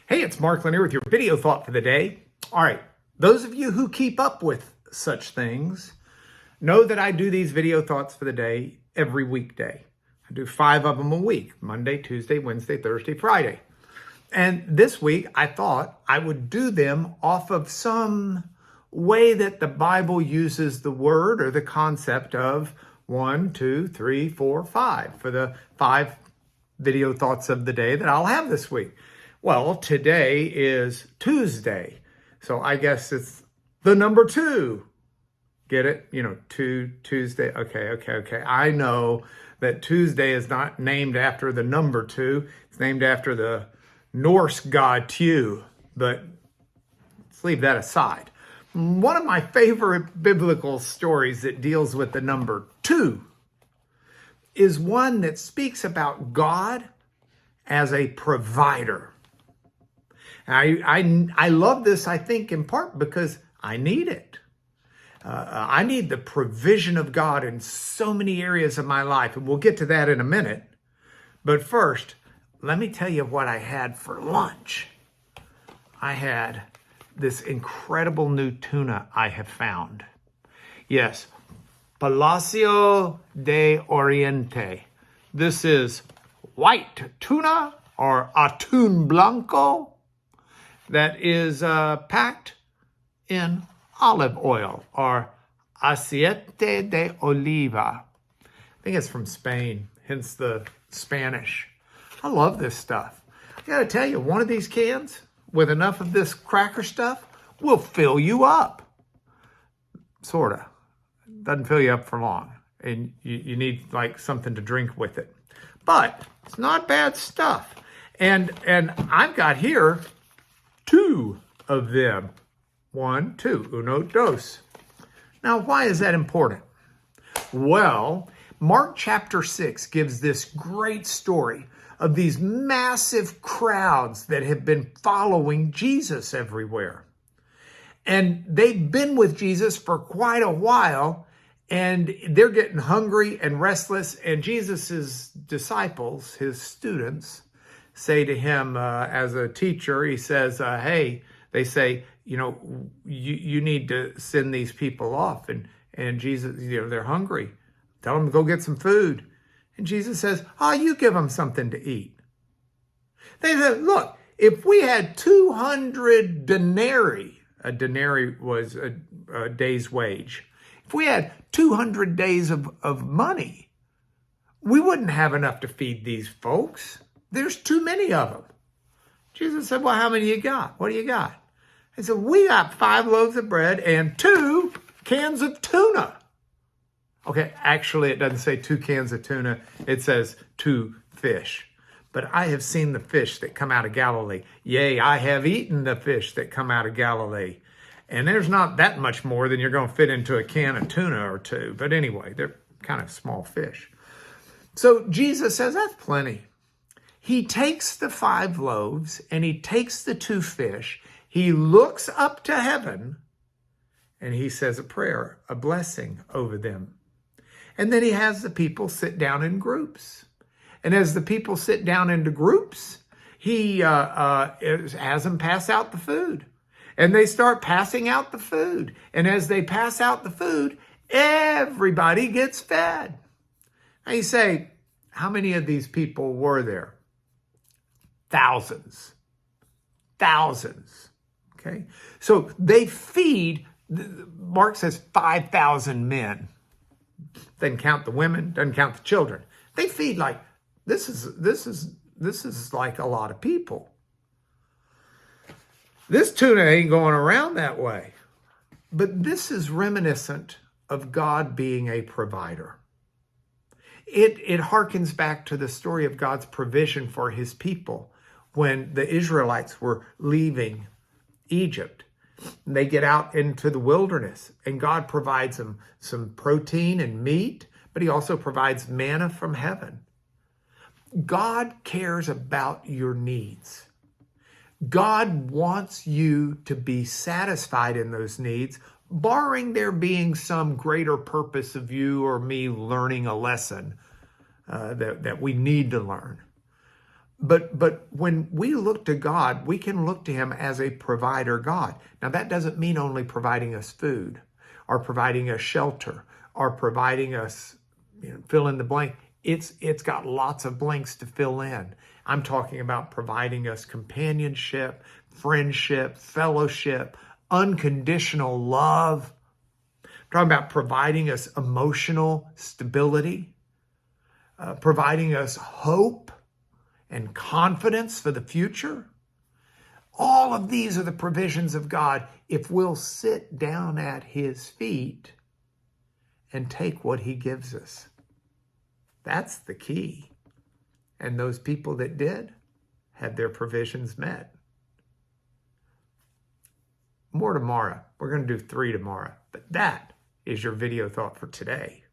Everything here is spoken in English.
Hey, it's Mark Lanier with your video thought for the day. All right, those of you who keep up with such things know that I do these video thoughts for the day every weekday. I do 5 of them a week, Monday, Tuesday, Wednesday, Thursday, Friday. And this week, I thought I would do them off of some way that the Bible uses the word or the concept of 1, 2, 3, 4, 5 for the 5 video thoughts of the day that I'll have this week. Well, today is Tuesday, so I guess it's the number 2. Get it? 2, Tuesday. Okay. I know that Tuesday is not named after the number 2. It's named after the Norse god Tu, but let's leave that aside. One of my favorite biblical stories that deals with the number 2 is one that speaks about God as a provider. I love this, I think, in part because I need it. I need the provision of God in so many areas of my life, and we'll get to that in a minute. But first, let me tell you what I had for lunch. I had this incredible new tuna I have found. Yes, Palacio de Oriente. This is white tuna or atún blanco that is packed in olive oil or aceite de oliva. I think it's from Spain, hence the Spanish. I love this stuff. I gotta tell you, one of these cans with enough of this cracker stuff will fill you up. Sorta. Doesn't fill you up for long. And you need like something to drink with it. But it's not bad stuff. And I've got here 2 of them. 1, 2, uno, dos. Now, why is that important? Well, Mark chapter 6 gives this great story of these massive crowds that have been following Jesus everywhere. And they've been with Jesus for quite a while, and they're getting hungry and restless. And Jesus's disciples, his students, say to him as a teacher, he says, hey, they say, you need to send these people off. And Jesus, they're hungry. Tell them to go get some food. And Jesus says, you give them something to eat. They said, look, if we had 200 denarii, a denarii was a day's wage. If we had 200 days of money, we wouldn't have enough to feed these folks. There's too many of them. Jesus said, well, how many you got? What do you got? He said, we got 5 loaves of bread and 2 cans of tuna. Okay, actually, it doesn't say 2 cans of tuna. It says 2 fish. But I have seen the fish that come out of Galilee. Yea, I have eaten the fish that come out of Galilee. And there's not that much more than you're going to fit into a can of tuna or 2. But anyway, they're kind of small fish. So Jesus says, that's plenty. He takes the 5 loaves and he takes the 2 fish. He looks up to heaven and he says a prayer, a blessing over them. And then he has the people sit down in groups. And as the people sit down into groups, he has them pass out the food. And they start passing out the food. And as they pass out the food, everybody gets fed. Now you say, how many of these people were there? Thousands. Okay? So they feed, Mark says 5,000 men. Doesn't count the women, doesn't count the children. They feed like, this is like a lot of people. This tuna ain't going around that way. But this is reminiscent of God being a provider. It harkens back to the story of God's provision for his people when the Israelites were leaving Egypt. They get out into the wilderness and God provides them some protein and meat, but he also provides manna from heaven. God cares about your needs. God wants you to be satisfied in those needs, barring there being some greater purpose of you or me learning a lesson that we need to learn. But when we look to God, we can look to him as a provider God. Now that doesn't mean only providing us food or providing us shelter or providing us, fill in the blank. It's got lots of blanks to fill in. I'm talking about providing us companionship, friendship, fellowship, unconditional love. I'm talking about providing us emotional stability, providing us hope and confidence for the future. All of these are the provisions of God if we'll sit down at his feet and take what he gives us. That's the key. And those people that did had their provisions met. More tomorrow. We're going to do 3 tomorrow. But that is your video thought for today.